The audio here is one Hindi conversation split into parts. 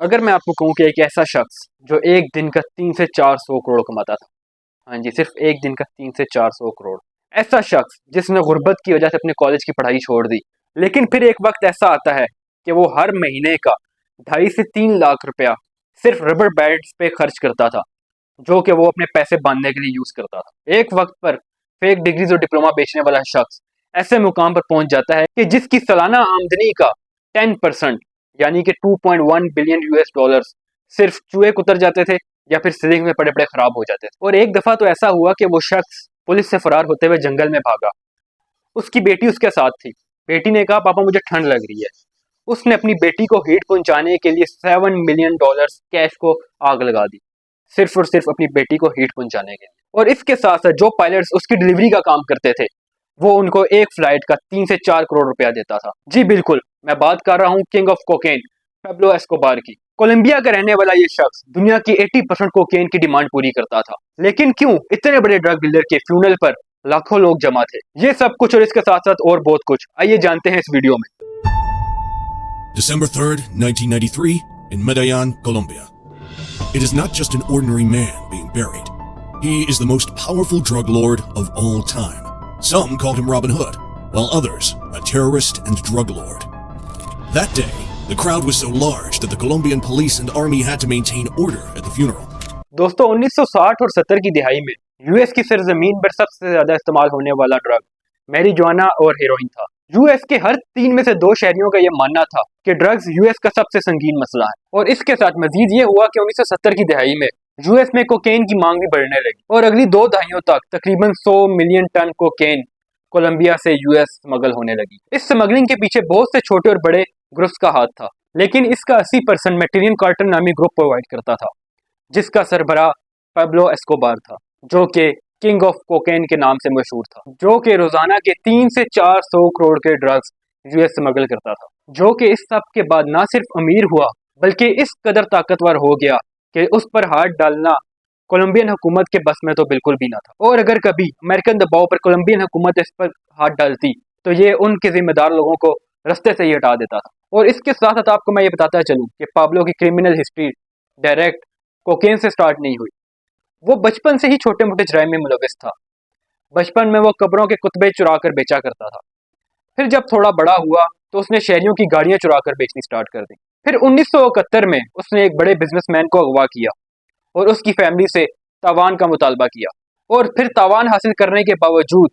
अगर मैं आपको कहूँ कि एक ऐसा शख्स जो एक दिन का 300 से 400 करोड़ कमाता था। हाँ जी, सिर्फ एक दिन का 300 से 400 करोड़। ऐसा शख्स जिसने गुर्बत की वजह से अपने कॉलेज की पढ़ाई छोड़ दी, लेकिन फिर एक वक्त ऐसा आता है कि वो हर महीने का 2.5 से 3 लाख रुपया सिर्फ रबर बैंड्स पे खर्च करता था, जो कि वो अपने पैसे बांधने के लिए यूज करता था। एक वक्त पर फेक डिग्रीज और डिप्लोमा बेचने वाला शख्स ऐसे मुकाम पर पहुंच जाता है कि जिसकी सालाना आमदनी का 10% यानी कि 2.1 बिलियन यूएस डॉलर्स सिर्फ चूहे उतर जाते थे या फिर सीलिंग में पड़े पड़े खराब हो जाते थे। और एक दफा तो ऐसा हुआ कि वो शख्स पुलिस से फरार होते हुए जंगल में भागा। उसकी बेटी उसके साथ थी। बेटी ने कहा, पापा मुझे ठंड लग रही है। उसने अपनी बेटी को हीट पहुंचाने के लिए $7 मिलियन कैश को आग लगा दी, सिर्फ और सिर्फ अपनी बेटी को हीट पहुंचाने के लिए। और इसके साथ साथ जो पायलट्स उसकी डिलीवरी का काम करते थे, वो उनको एक फ्लाइट का 3 से 4 करोड़ रुपया देता था। जी बिल्कुल, मैं बात कर रहा हूँ king of cocaine, Pablo Escobar की। कोलंबिया का रहने वाला ये शख्स दुनिया की 80% कोकेन की डिमांड पूरी करता था। लेकिन क्यों इतने बड़े ड्रग डीलर के फ्यूनल पर लाखों लोग जमा थे? ये सब कुछ और इसके साथ साथ और बहुत कुछ, आइए जानते हैं इस वीडियो में। December 3rd, 1993, in Medellin, Colombia. It is not just an ordinary man being buried. He is the most powerful drug lord of all time. Some called him Robin Hood, while others a terrorist and drug lord. That day, the crowd was so large that the Colombian police and army had to maintain order at the funeral. दोस्तों 1960 और 70 की दिहाई में यूएस की सरजमीन पर सबसे ज्यादा इस्तेमाल होने वाला ड्रग मैरिजुआना और हेरोइन था। यूएस के हर 3 में से 2 शहरियों का यह मानना था कि ड्रग्स यूएस का सबसे संगीन मसला है। और इसके साथ मजीद ये हुआ कि 1970 की दिहाई में यूएस में कोकेन की मांग भी बढ़ने लगी और अगली 2 दहाइयों तक तकरीबन 100 मिलियन टन कोकेन कोलंबिया से यूएस स्मगल होने लगी। इस स्मगलिंग के पीछे बहुत से छोटे और बड़े ग्रुप्स का हाथ था, लेकिन इसका 80% मेटेरियन कार्टन नामी ग्रुप प्रोवाइड करता था, जिसका सरबराह पेब्लो एस्कोबार था, जो कि किंग ऑफ कोकेन के नाम से मशहूर था, जो कि रोजाना के 300 से 400 करोड़ के ड्रग्स यूएस स्मगल करता था, जो कि इस सब के बाद ना सिर्फ अमीर हुआ बल्कि इस कदर ताकतवर हो गया कि उस पर हाथ डालना कोलंबियन हुकूमत के बस में तो बिल्कुल भी ना था। और अगर कभी अमेरिकन दबाव पर कोलंबियन हुकूमत इस पर हाथ डालती तो ये उनके जिम्मेदार लोगों को रास्ते से ही हटा देता था। और इसके साथ साथ आपको मैं ये बताता चलूं कि पाब्लो की क्रिमिनल हिस्ट्री डायरेक्ट कोकेन से स्टार्ट नहीं हुई। वो बचपन से ही छोटे मोटे जराइम में मुलविस था। बचपन में वो कब्रों के कुतबे चुरा कर बेचा करता था। फिर जब थोड़ा बड़ा हुआ तो उसने शहरियों की गाड़ियां चुरा कर बेचनी स्टार्ट कर दी। फिर 1971 में उसने एक बड़े बिजनेसमैन को अगवा किया और उसकी फैमिली से तावान का मुतालबा किया, और फिर तावान हासिल करने के बावजूद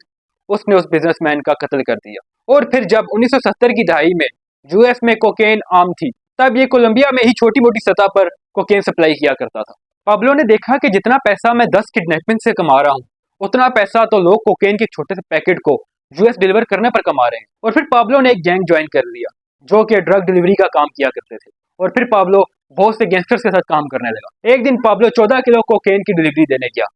उसने उस बिजनेसमैन का कत्ल कर दिया। और फिर जब 1970 की दहाई में यूएस में कोकेन आम थी, तब ये कोलंबिया में ही छोटी मोटी सतह पर कोकेन सप्लाई किया करता था। पाब्लो ने देखा कि जितना पैसा मैं 10 किडनैपिंग से कमा रहा हूँ, उतना पैसा तो लोग कोकेन के छोटे से पैकेट को यूएस डिलीवर करने पर कमा रहे हैं। और फिर पाब्लो ने एक गैंग ज्वाइन कर लिया जो कि ड्रग डिलीवरी का काम किया करते थे। और फिर पाब्लो बहुत से गैंगस्टर्स के साथ काम करने लगा। एक दिन पाब्लो 14 किलो कोकेन की डिलीवरी देने गया,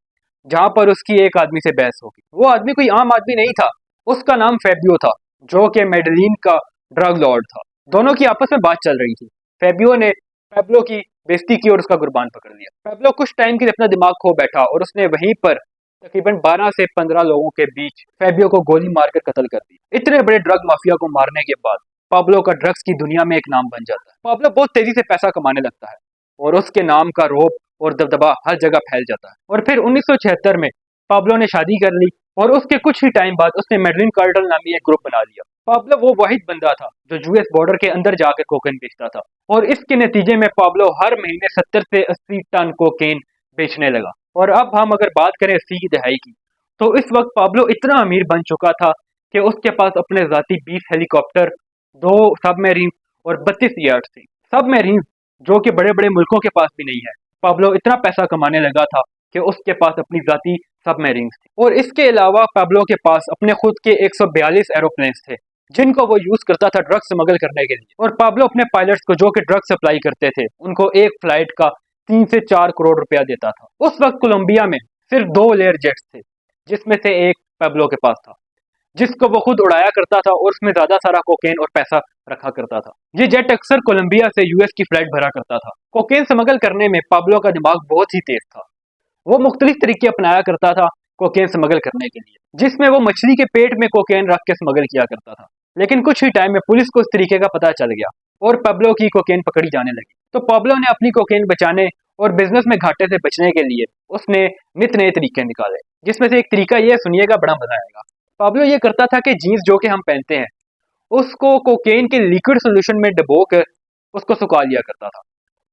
जहां पर उसकी एक आदमी से बहस होगी। वो आदमी कोई आम आदमी नहीं था, उसका नाम फेबियो था, जो कि मेडलिन का ड्रग लॉर्ड था। दोनों की आपस में बात चल रही थी। फेबियो ने पेब्लो की बेइज्जती की और उसका कुर्बान पकड़ लिया। पेब्लो कुछ टाइम के लिए अपना दिमाग खो बैठा और उसने वहीं पर तकरीबन 12 से 15 लोगों के बीच फेबियो को गोली मारकर कत्ल कर दिया। इतने बड़े ड्रग माफिया को मारने के बाद पाब्लो का ड्रग्स की दुनिया में एक नाम बन जाता है। पाब्लो बहुत तेजी से पैसा कमाने लगता है और उसके नाम का रौब और दबदबा हर जगह फैल जाता है। और फिर 1976 में पाब्लो ने शादी कर ली और उसके कुछ ही टाइम बाद उसने मेडलिन कार्टेल नामी एक ग्रुप बना लिया। पाब्लो वो वाहिद बंदा था जो यूएस बॉर्डर के अंदर जाकर कोकेन बेचता था, और इसके नतीजे में पाब्लो हर महीने 70 से 80 टन कोकेन बेचने लगा। और अब हम अगर बात करें 80 की दहाई की, तो इस वक्त पाब्लो इतना अमीर बन चुका था कि उसके पास अपने जाती 20 हेलीकॉप्टर, 2 सबमरीन और 32 यार्ड थे। सबमरीन जो कि बड़े बड़े मुल्कों के पास भी नहीं है। पाब्लो इतना पैसा कमाने लगा था कि उसके पास अपनी जाती सबमरीन थी। और इसके अलावा पाब्लो के पास अपने खुद के 142 एरोप्लेन्स थे, जिनको वो यूज करता था ड्रग्स स्मगल करने के लिए। और पाब्लो अपने पायलट्स को, जो कि ड्रग्स सप्लाई करते थे, उनको एक फ्लाइट का 3 से 4 करोड़ रुपया देता था। उस वक्त कोलंबिया में सिर्फ 2 लेयर जेट्स थे, जिसमें से एक पेब्लो के पास था, जिसको वो खुद उड़ाया करता था और उसमें ज्यादा सारा कोकेन और पैसा रखा करता था। ये जेट अक्सर कोलंबिया से यूएस की फ्लाइट भरा करता था। कोकेन स्मगल करने में पाब्लो का दिमाग बहुत ही तेज था। वो मुख्तलिफ तरीके अपनाया करता था कोकेन स्मगल करने के लिए, जिसमें वो मछली के पेट में कोकेन रख के स्मगल किया करता था। लेकिन कुछ ही टाइम में पुलिस को इस तरीके का पता चल गया और पेब्लो की कोकेन पकड़ी जाने लगी। तो पाब्लो ने अपनी कोकेन बचाने और बिजनेस में घाटे से बचने के लिए उसने नित नए तरीके निकाले, जिसमें से एक तरीका ये सुनिएगा, बड़ा मजा आएगा। पाब्लो ये करता था कि जीन्स जो कि हम पहनते हैं उसको कोकेन के लिक्विड सोल्यूशन में डुबो कर उसको सुखा लिया करता था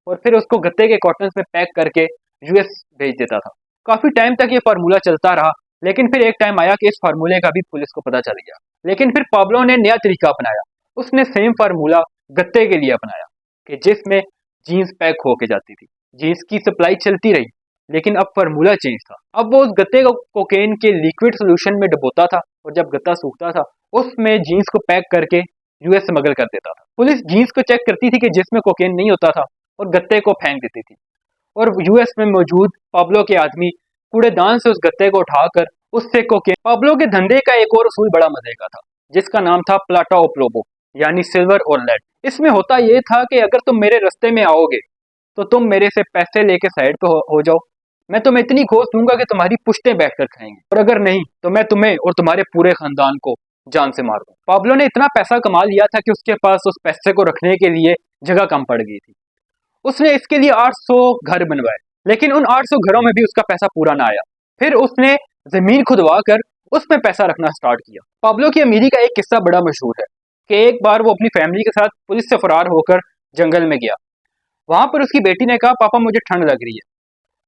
और फिर उसको गत्ते के कॉटन्स में पैक करके यूएस भेज देता था। काफी टाइम तक ये फार्मूला चलता रहा, लेकिन फिर एक टाइम आया कि इस फार्मूले का भी पुलिस को पता चल गया। लेकिन फिर पाब्लो ने नया तरीका अपनाया, उसने सेम फार्मूला गत्ते के लिए अपनाया कि जिसमें जीन्स पैक होके जाती थी। जीन्स की सप्लाई चलती रही, लेकिन अब फार्मूला चेंज था। अब वो उस गत्ते को कोकेन के लिक्विड सोल्यूशन में डुबोता था और जब गत्ता सूखता था उसमें जीन्स को पैक करके यूएस स्मगल कर देता था। पुलिस जीन्स को चेक करती थी कि जिसमें कोकेन नहीं होता था और गत्ते को फेंक देती थी और यूएस में मौजूद पाब्लो के आदमी कूड़ेदान से उस गत्ते को उठाकर उससे कोकेन। पाब्लो के धंधे का एक और उसूल बड़ा मजे का था, जिसका नाम था प्लाटा ओ प्लोबो, यानी सिल्वर और लेड। इसमें होता यह था कि अगर तुम मेरे रास्ते में आओगे तो तुम मेरे से पैसे लेके साइड पे हो जाओ, मैं तुम्हें इतनी घोष दूंगा कि तुम्हारी पुश्तें बैठकर खाएंगे, और अगर नहीं तो मैं तुम्हें और तुम्हारे पूरे खानदान को जान से मार दूं। पाब्लो ने इतना पैसा कमा लिया था कि उसके पास उस पैसे को रखने के लिए जगह कम पड़ गई थी। उसने इसके लिए 800 घर बनवाए, लेकिन उन 800 घरों में भी उसका पैसा पूरा ना आया। फिर उसने जमीन खुदवा कर उसमें पैसा रखना स्टार्ट किया। पाब्लो की अमीरी का एक किस्सा बड़ा मशहूर है कि एक बार वो अपनी फैमिली के साथ पुलिस से फरार होकर जंगल में गया। वहां पर उसकी बेटी ने कहा, पापा मुझे ठंड लग रही है,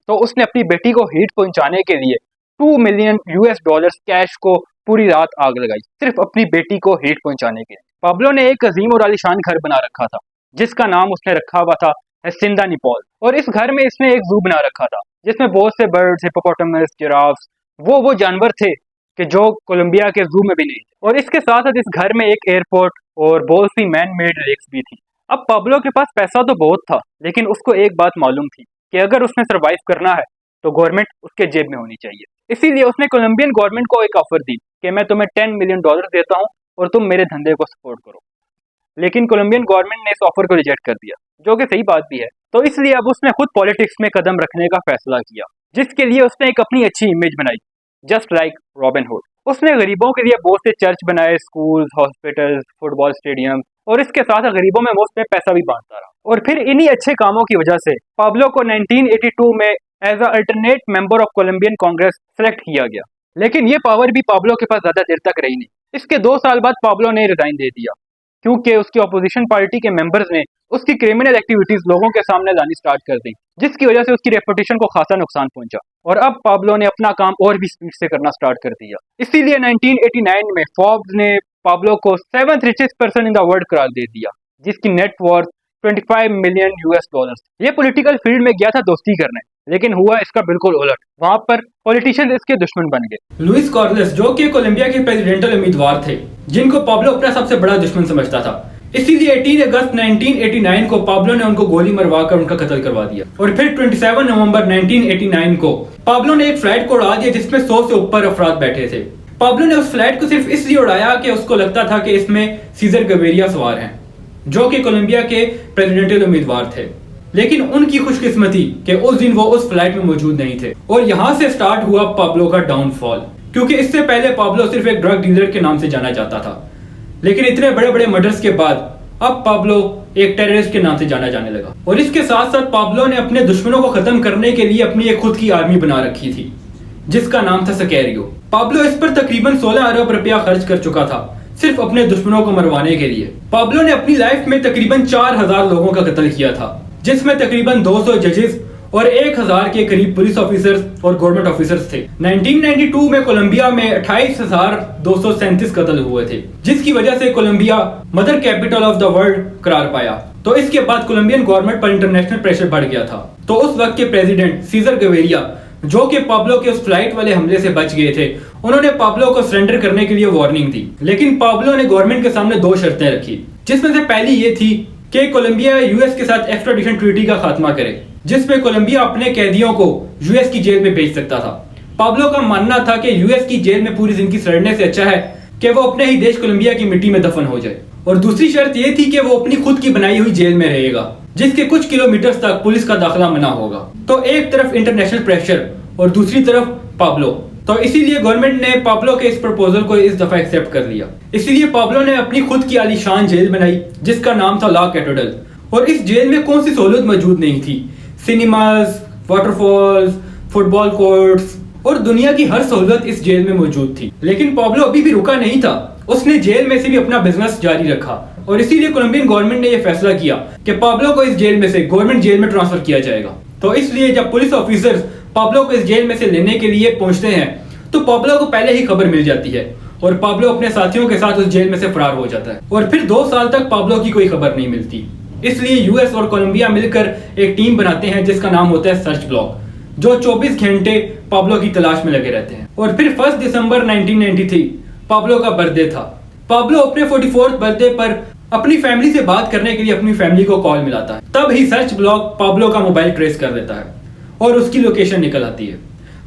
तो उसने अपनी बेटी को हीट पहुंचाने के लिए $2 मिलियन कैश को पूरी रात आग लगाई, सिर्फ अपनी बेटी को हीट पहुंचाने के लिए। पाब्लो ने एक अजीम और आलीशान घर बना रखा था, जिसका नाम उसने रखा हुआ था हेसिंदा निपोल, और इस घर में इसने एक जू बना रखा था जिसमें बहुत से बर्ड्स, हिप्पोपोटामस, जिराफ्स, वो जानवर थे कि जो कोलंबिया के जू में भी नहीं थे। और इसके साथ साथ इस घर में एक एयरपोर्ट और बहुत सी मैन मेड लेक्स भी थी। अब पाब्लो के पास पैसा तो बहुत था, लेकिन उसको एक बात मालूम थी कि अगर उसने सरवाइव करना है तो गवर्नमेंट उसके जेब में होनी चाहिए। इसीलिए उसने कोलंबियन गवर्नमेंट को एक ऑफर दी कि मैं तुम्हें $10 मिलियन देता हूं और तुम मेरे धंधे को सपोर्ट करो। लेकिन कोलंबियन गवर्नमेंट ने इस ऑफर को रिजेक्ट कर दिया, जो कि सही बात भी है। तो इसलिए अब उसने खुद पॉलिटिक्स में कदम रखने का फैसला किया, जिसके लिए उसने एक अपनी अच्छी इमेज बनाई, जस्ट लाइक रॉबिन हुड। उसने गरीबों के लिए बहुत से चर्च बनाए, स्कूल्स, हॉस्पिटल्स, फुटबॉल स्टेडियम, और इसके साथ गरीबों में मुफ्त में पैसा भी बांटता रहा। और फिर इन्हीं अच्छे कामों की वजह से पाब्लो को 1982 में as alternate member of Colombian Congress select किया गया। लेकिन ये पावर भी पाब्लो के पास ज्यादा देर तक रही नहीं। इसके 2 साल बाद पाब्लो ने रिजाइन दे दिया, क्योंकि उसकी अपोजिशन पार्टी के मेंबर्स ने उसकी क्रिमिनल एक्टिविटीज लोगों के सामने लानी स्टार्ट कर दी, जिसकी वजह से उसकी रेपुटेशन को खासा नुकसान पहुंचा। और अब पाब्लो ने अपना काम और भी स्पीड से करना स्टार्ट कर दिया। इसीलिए 1989 में फोर्ब्स ने पाब्लो को 7th richest person in the world करार दे दिया, जिसकी नेट वर्थ $25 मिलियन। ये पॉलिटिकल फील्ड में गया था दोस्ती करने, लेकिन हुआ इसका बिल्कुल उलट। वहां पर पॉलिटिशियंस इसके दुश्मन बन गए। लुइस कार्लोस, जो कि कोलंबिया के प्रेसिडेंशियल उम्मीदवार थे, जिनको पाब्लो अपना सबसे बड़ा दुश्मन समझता था, इसीलिए 18 अगस्त 1989 को पाब्लो ने उनको गोली मरवाकर उनका कत्ल करवा दिया। और फिर 27 नवंबर 1989 को पाब्लो ने एक फ्लाइट को उड़ा दिया जिसमें 100 से ऊपर अफराद बैठे थे। पाब्लो ने उस फ्लाइट को सिर्फ इसलिए उड़ाया कि उसको लगता था कि इसमें सीजर गवेरिया सवार हैं, जो कि कोलंबिया के प्रेसिडेंशियल उम्मीदवार थे। लेकिन उनकी खुशकिस्मती कि उस दिन वो उस फ्लाइट में मौजूद नहीं थे, और यहां से स्टार्ट हुआ पाब्लो का डाउनफॉल। क्योंकि इससे पहले पाब्लो सिर्फ एक ड्रग डीलर के नाम से जाना जाता था, लेकिन इतने बड़े बड़े मर्डर्स के बाद अब पाब्लो एक टेररिस्ट के नाम से जाना जाने लगा। और इसके साथ साथ पाब्लो ने अपने दुश्मनों को खत्म करने के लिए अपनी एक खुद की आर्मी बना रखी थी, जिसका नाम था सिकेरियो। पाब्लो इस पर तकरीबन 16 अरब रुपया खर्च कर चुका था, सिर्फ अपने दुश्मनों को मरवाने के लिए। पाब्लो ने अपनी लाइफ में तकरीबन 4000 लोगों का कत्ल किया था, जिसमें तकरीबन 200 जजेस और 1000 के करीब पुलिस ऑफिसर्स और गवर्नमेंट ऑफिसर्स थे। 1992 में कोलंबिया में 28,237 कत्ल हुए थे, जिसकी वजह से Colombia mother capital of the world करार पाया। तो इसके बाद कोलंबियन गवर्नमेंट पर इंटरनेशनल प्रेशर बढ़ गया था। तो उस वक्त के प्रेसिडेंट सीजर गवेरिया, जो कि पाब्लो के उस फ्लाइट वाले हमले से बच गए थे, उन्होंने पाब्लो को सरेंडर करने के लिए वार्निंग दी। लेकिन पाब्लो ने गवर्नमेंट के सामने 2 शर्तें रखी, जिसमें से पहली ये थी कि कोलंबिया यूएस के साथ एक्स्ट्राडिशन ट्रीटी का खात्मा करे, जिसमें कोलंबिया अपने कैदियों को यूएस की जेल में भेज सकता था। पाब्लो का मानना था कि यूएस की जेल में पूरी जिंदगी सड़ने से अच्छा है कि वो अपने ही देश कोलंबिया की मिट्टी में दफन हो जाए। और दूसरी शर्त ये थी कि वो अपनी खुद की बनाई हुई जेल में रहेगा, जिसके कुछ किलोमीटर तक पुलिस का दाखिला मना होगा। तो एक तरफ इंटरनेशनल प्रेशर और दूसरी तरफ पाब्लो। तो इसीलिए गवर्नमेंट ने पाब्लो के इस प्रपोजल को इस दफा एक्सेप्ट कर लिया। इसीलिए पाब्लो ने अपनी खुद की आलीशान जेल बनाई, जिसका नाम था ला कैथेड्रल, और इस जेल में कौन सी सहूलत मौजूद नहीं थी? सिनेमाज, वाटरफॉल्स, फुटबॉल कोर्ट्स और दुनिया की हर सहूलत इस जेल में मौजूद थी। लेकिन पाब्लो अभी भी रुका नहीं था, उसने जेल में से भी अपना बिजनेस जारी रखा और इसीलिए कोलंबियन गवर्नमेंट ने यह फैसला किया कि पाब्लो को इस जेल में से गवर्नमेंट जेल में ट्रांसफर किया जाएगा। तो इसलिए जब पुलिस ऑफिसर्स पाब्लो को इस जेल में से लेने के लिए पहुंचते हैं तो पाब्लो को पहले ही खबर मिल जाती है और पाब्लो अपने साथियों के साथ उस जेल में से फरार हो जाता है और फिर 2 साल तक पाब्लो की कोई खबर नहीं मिलती। इसलिए यूएस और कोलंबिया मिलकर एक टीम बनाते हैं जिसका नाम होता है सर्च ब्लॉक, जो 24 घंटे पाब्लो की तलाश में लगे रहते हैं। और फिर 1 दिसंबर 1993 पाब्लो का बर्थडे था। पाब्लो अपने 44th बर्थडे पर अपनी फैमिली से बात करने के लिए अपनी फैमिली को कॉल मिलाता है। तब ही सर्च ब्लॉक पाब्लो का मोबाइल ट्रेस कर देता है और उसकी लोकेशन निकल आती है।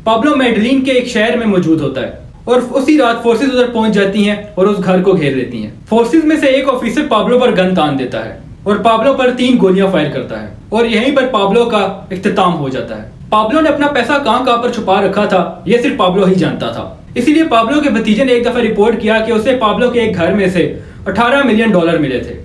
पाब्लो मेडलिन के एक शहर में मौजूद होता है और उसी रात फोर्सेस उधर पहुंच जाती हैं और उस घर को घेर लेती हैं। फोर्सेस में से एक ऑफिसर पाब्लो पर गन तान देता है और पाब्लो पर 3 गोलियां फायर करता है और यहीं पर पाब्लो का इख्तिताम हो जाता है। पाब्लो ने अपना पैसा कहां पर छुपा रखा था यह सिर्फ पाब्लो ही जानता था। इसीलिए पाब्लो के भतीजे ने एक दफा रिपोर्ट किया कि उसे पाब्लो के एक घर में से $18 मिलियन मिले थे।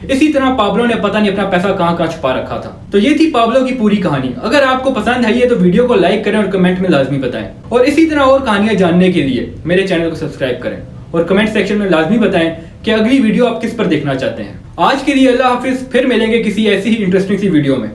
इसी तरह पाब्लो ने पता नहीं अपना पैसा कहां छुपा रखा था। तो ये थी पाब्लो की पूरी कहानी। अगर आपको पसंद आई है तो वीडियो को लाइक करें और कमेंट में लाजमी बताएं और इसी तरह और कहानियां जानने के लिए मेरे चैनल को सब्सक्राइब करें और कमेंट सेक्शन में लाजमी बताएं कि अगली वीडियो आप किस पर देखना चाहते हैं। आज के लिए अल्लाह हाफिज, फिर मिलेंगे किसी ऐसी ही इंटरेस्टिंग सी वीडियो में।